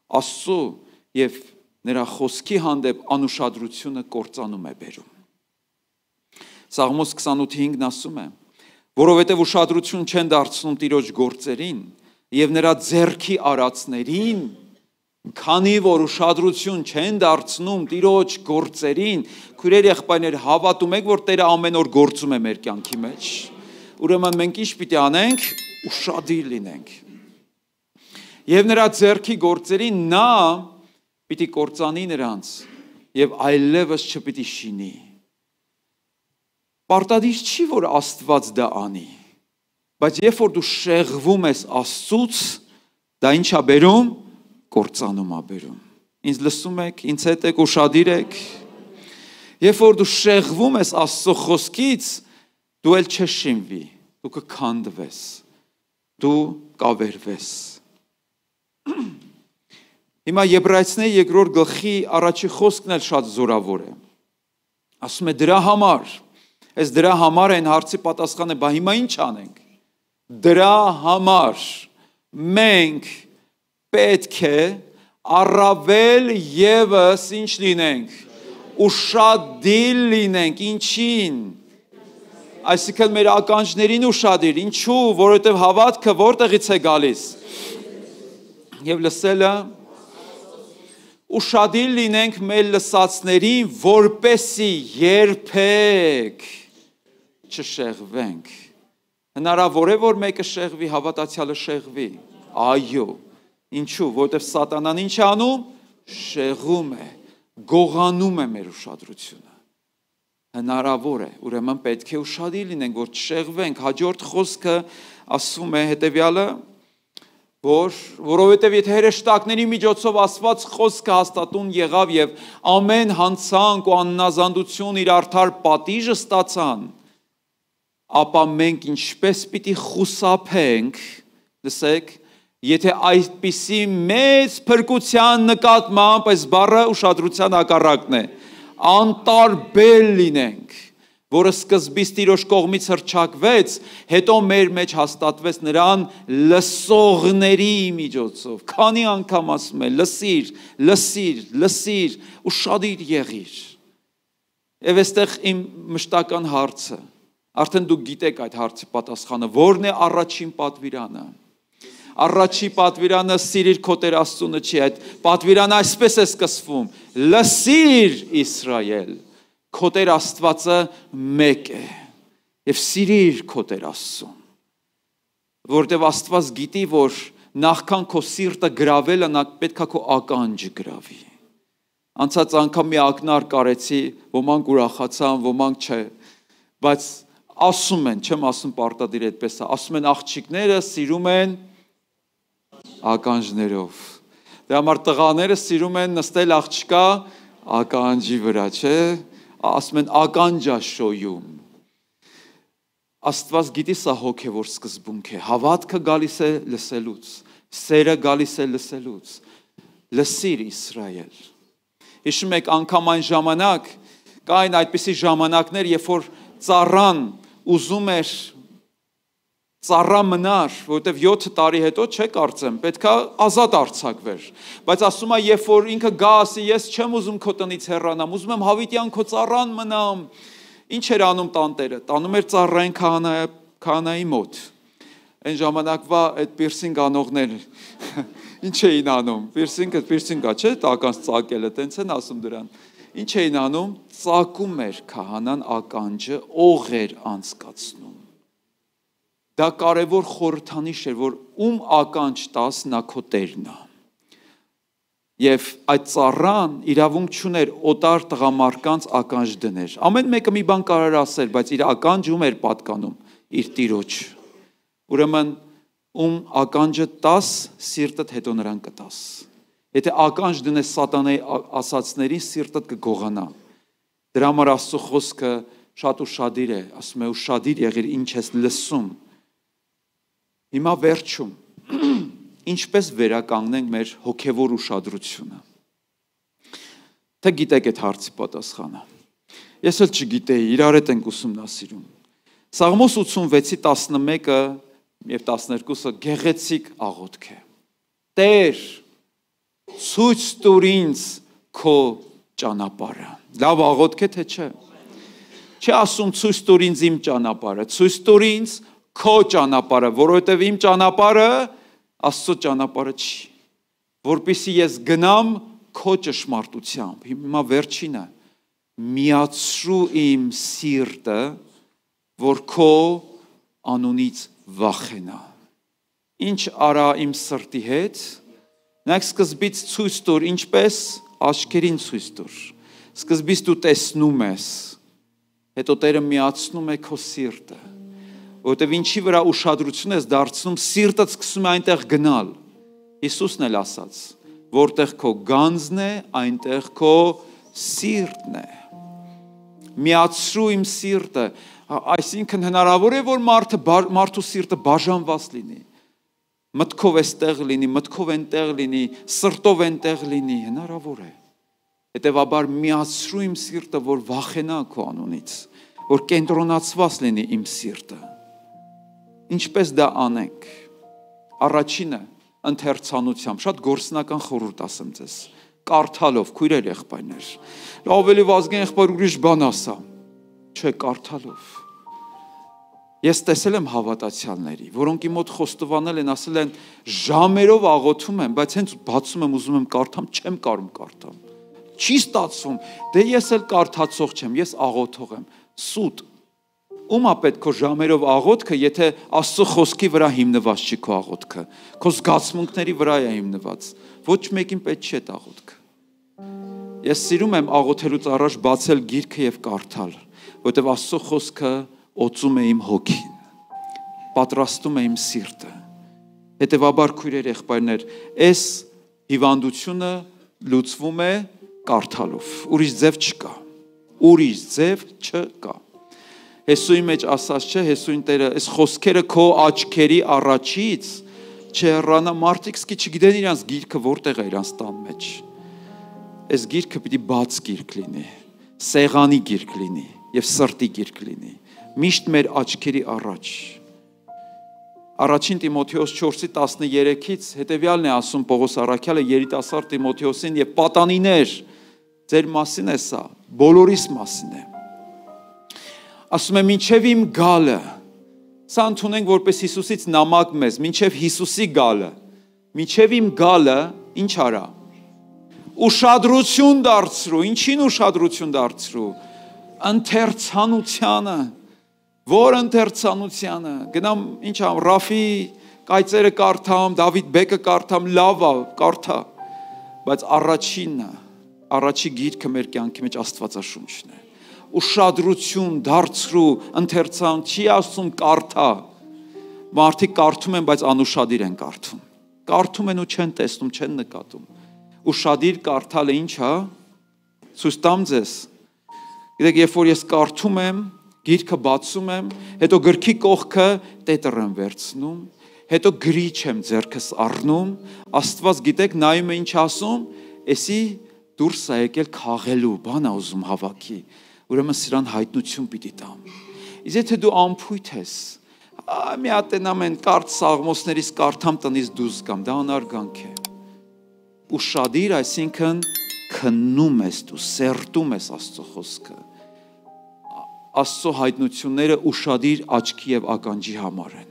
Աստծո եւ նրա խոսքի հանդեպ անուշադրությունը կործանում է բերում։ Սաղմոս 28:5-ն ասում է. որովհետև ուշադրություն չեն դարձնում Տիրոջ գործերին եւ նրա ձեռքի արածներին, քանի որ ուշադրություն չեն դարձնում Տիրոջ գործերին, քույրեր եղբայրներ, հավատում եք, որ Տերը ամեն օր գործում է մեր կյանքի մեջ։ Ուրեմն մենք ինչ պիտի անենք, ուշադիր լինենք։ Եվ նրա ձեռքի գործերին նա պիտի կործանի նրանց եւ այլևս չպիտի շինի։ Պարտադիր չի, որ Աստված դա անի, բայց երբ որ դու շեղվում ես Աստծուց, դա ինչ է բերում, կործանում է բերում։ Ինձ լսում եք, ինձ հետ եք, ուշադիր եք։ Երբ որ դու շեղվում ես Աստծո խոսքից, դու էլ չես շինվի, դու կքանդվես, դու կավերվես։ Հիմա Եբրայեցիների 2-րդ գլխի առաջի խոսքն էլ շատ զորավոր է։ Ասում է դրա համար, այս դրա համար են հարցի պատասխանը, բա հիմա ինչ անենք։ Դրա համար մենք պետք է առավել ևս ինչ լինենք, ուշադիր լինենք, ինչին։ Այսինքն մեր ականջներին ուշադիր, ինչու, որովհետև հավատքը որտեղից է գալիս։ Եվ լսելը ուշադիր լինենք մեր լսածներին, որպեսզի երբեք չշեղվենք։ Հնարավոր է, որ մեկը շեղվի, հավատացյալը շեղվի։ Այո, ինչու, որովհետև սատանան ինչ է անում, շեղում է, գողանում է մեր ուշադրությունը։ Հնարավոր է, ուրեմն պետք է ուշադիր լինենք, որ չշեղվենք։ Հաջորդ խոսքը ասում է հետևյալը, որովհետև եթե հրեշտակների միջոցով ասված խոսքը հաստատուն եղավ եւ ամեն հանցանք ու աննազանդություն իր արդար պատիժը ստացան, ապա մենք ինչպես պիտի խուսափենք, լսեք, եթե այդպիսի մեծ փրկության նկատմամբ այս բառը ուշադրության հակառակն է, անտարբեր լինենք, որը սկզբից Տիրոջ կողմից հռչակվեց, հետո մեր մեջ հաստատվեց նրան լսողների միջոցով։ Քանի անգամ ասում է, լսիր, լսիր, լսիր, ուշադիր եղիր։ Եվ այստեղ իմ մշտական հարցը, արդեն դուք գիտեք այդ հարցի պատասխանը, որն է առաջին պատվիրանը։ Առաջի պատվիրանը սիրիր քո Տեր Աստծունը չի, այդ պատվիրանը այսպես է սկսվում. լսիր Իսրայել, քո Տեր Աստվածը մեկ է եւ սիրիր քո Տեր Աստծուն, որտեւ Աստված գիտի, որ նախքան քո սիրտը գրավելը նա պետքա քո ականջը գրավի։ Անցած անգամ մի ակնարկ կարեցի, ոմանք ուրախացան, ոմանք չէ, բայց ասում են, չեմ ասում պարտադիր այդպես է, ասում են աղջիկները սիրում են ականջներով։ Դրա համար տղաները սիրում են նստել աղջկա ականջի վրա, չէ՞։ Ասում են ականջաշոյում։ Աստված գիտի սա հոգևոր սկզբունք է։ Հավատքը գալիս է լսելուց, սերը գալիս է լսելուց։ Լսիր Իսրայել։ Հիշում եք անգամ այն ժամանակ, կային այդպիսի ժամանակներ, երբ որ ծառան ուզում էր ծառա մնար, որովհետև 7 տարի հետո չէ կարծեմ, պետքա ազատ արձակվեր, բայց ասում է, երբ որ ինքը գա ասի, ես չեմ ուզում քո տնից հեռանամ, ուզում եմ հավիտյան քո ծառան մնամ, ինչ էր անում տանտերը, տանում էր ծառային քահանայի մոտ, այն ժամանակվա այդ պիրսինգ անողներ, ինչ էին անում, պիրսինգա չէ, տականց ծակելը, տենց են ասում դրան, ինչ էին անում, ծակում էր քահանան ականջը, օղ էր անցկացնում։ Դա կարևոր խորհրդանիշ էր, որ ում ականջ տաս նա քո Տերն է։ Եվ այդ ծառան իրավունք չուներ օտար տղամարդկանց ականջ դներ։ Ամեն մեկը մի բան կարող ասել, բայց իր ականջը ում էր պատկանում, իր Տիրոջ։ Ուրեմն ում ականջը տաս, սիրտդ հետո նրան կտաս։ Եթե ականջ դնես սատանայի ասածներին, սիրտդ կգողանա։ Դրա համար Աստծո խոսքը շատ ուշադիր է, ասում է ուշադիր եղիր, ինչ ես լսում։ Հիմա վերջում, ինչպես վերականգնենք մեր հոգևոր ուշադրությունը։ Թե գիտեք այդ հարցի պատասխանը։ Ես էլ չգիտեի, իրար հետ ենք ուսումնասիրում։ Սաղմոս 86-ի 11-ը եւ 12-ը գեղեցիկ աղոթք է։ Տեր, ցույց տուր ինձ քո ճանապարհը։ Լավ աղոթք է թե չէ։ Չի ասում ցույց տուր ինձ իմ ճանապարհը, ցույց տուր ինձ քո ճանապարհը, որովհետև իմ ճանապարհը Աստծո ճանապարհը չի, որպեսզի ես գնամ քո ճշմարտությամբ։ Հիմա վերջինը, միացրու իմ սիրտը, որ քո անունից վախենա։ Ինչ արա իմ սրտի հետ, նայեք սկզբից ցույց տուր, ինչպես աչքերին ցույց տուր։ Սկզբից դու տեսնում ես, հետո Տերը միացնում է քո սիրտը, որովհետև ինչի վրա ուշադրություն ես դարձնում, սիրտը սկսում է այնտեղ գնալ։ Հիսուսն էլ ասաց, որտեղ քո գանձն է, այնտեղ քո սիրտն է։ Միացրու իմ սիրտը, այսինքն հնարավոր է, որ մարդու սիրտը բաժանված լինի։ Մտքով էստեղ լինի, մտքով այնտեղ լինի, սրտով այնտեղ լինի, հնարավոր է։ Հետևաբար միացրու իմ սիրտը, որ վախենա քո անունից, որ կենտրոնացված լինի իմ սիրտը։ Ինչպես դա անենք։ Առաջինը ընթերցանությամբ, շատ գործնական խորհուրդ ասեմ ձեզ, կարդալով, քույրեր եղբայրներ, ավելի վազգեն եղբայր ուրիշ բան ասա, չէ, կարդալով։ Ես տեսել եմ հավատացյալների, որոնք իմ մոտ խոստովանել են, ասել են ժամերով աղոթում եմ, բայց հենց բացում եմ, ուզում եմ կարդամ, չեմ կարում կարդամ։ Չի ստացվում, դե ես էլ կարդացող չեմ, ես աղոթող եմ, սուտ։ Ումա պետք քո ժամերով աղոթքը, եթե Աստծո խոսքի վրա հիմնված չի քո աղոթքը, քո զգացմունքների վրա է հիմնված, ոչ մեկին պետք չի այդ աղոթքը։ Ես սիրում եմ աղոթելուց առաջ բացել գիրքը եւ կարդալ, որովհետեւ Աստծո խոսքը օծում է իմ հոգին, պատրաստում է իմ սիրտը։ Հետևաբար քույրեր եղբայրներ, այս հիվանդությունը լուծվում է կարդալով, ուրիշ ձև չկա, ուրիշ ձև չկա։ Հեսուի մեջ ասած չէ, Հեսուին Տերը, այս խոսքերը քո աչքերի առաջից չհեռանա, մարդիկ սկի չգիտեն իրանց գիրքը որտեղ է իրանց տան մեջ։ Այս գիրքը պիտի բաց գիրք լինի, սեղանի գիրք լինի եւ սրտի գիրք լինի, միշտ մեր աչքերի առաջ։ Առաջին Տիմոթեոս 4:13-ից հետևյալն է ասում Պողոս առաքյալը երիտասարդ Տիմոթեոսին եւ պատանիներ, ձեր մասին է սա, բոլորիս մասին է։ Ասում է մինչև իմ գալը, սա ընդունենք որպես Հիսուսից նամակ մեզ, մինչև Հիսուսի գալը, մինչև իմ գալը, ինչ արա։ Ուշադրություն դարձրու, ինչին ուշադրություն դարձրու, ընթերցանությանը, որ ընթերցանությանը, գնամ ինչ ամ, Ռաֆի կայծերը կարդամ, Դավիթ Բեկը կարդամ, լավ է, կարդա, բայց առաջի գիրքը մեր կյանքի մեջ Աստվածաշունչն է։ Ուշադրություն դարձրու, ընթերցան, չի ասում կարդա։ Մարդիկ կարդում են, բայց անուշադիր են կարդում։ Կարդում են ու չեն տեսնում, չեն նկատում։ Ուշադիր կարդալը ինչ է։ Ցույց տամ ձեզ։ Գիտեք, երբ որ ես կարդում եմ, գիրքը բացում եմ, հետո գրքի կողքը տետր եմ վերցնում, հետո գրիչ եմ ձեռքս առնում, Աստված գիտեք նայում է ինչ ասում, էսի դուրս է եկել քաղելու, բան է ուզում հավաքի, ուրեմն սրան հայտնություն պիտի տամ։ Իսկ եթե դու անփույթ ես, մի հատ ամեն կարդ սաղմոսներից կարդամ տնից դուրս գամ, դա անարգանք է։ Ուշադիր, այսինքն քննում ես դու, սերտում ես Աստծո խոսքը։ Աստծո հայտնությունները ուշադիր աչքի եւ ականջի համար են։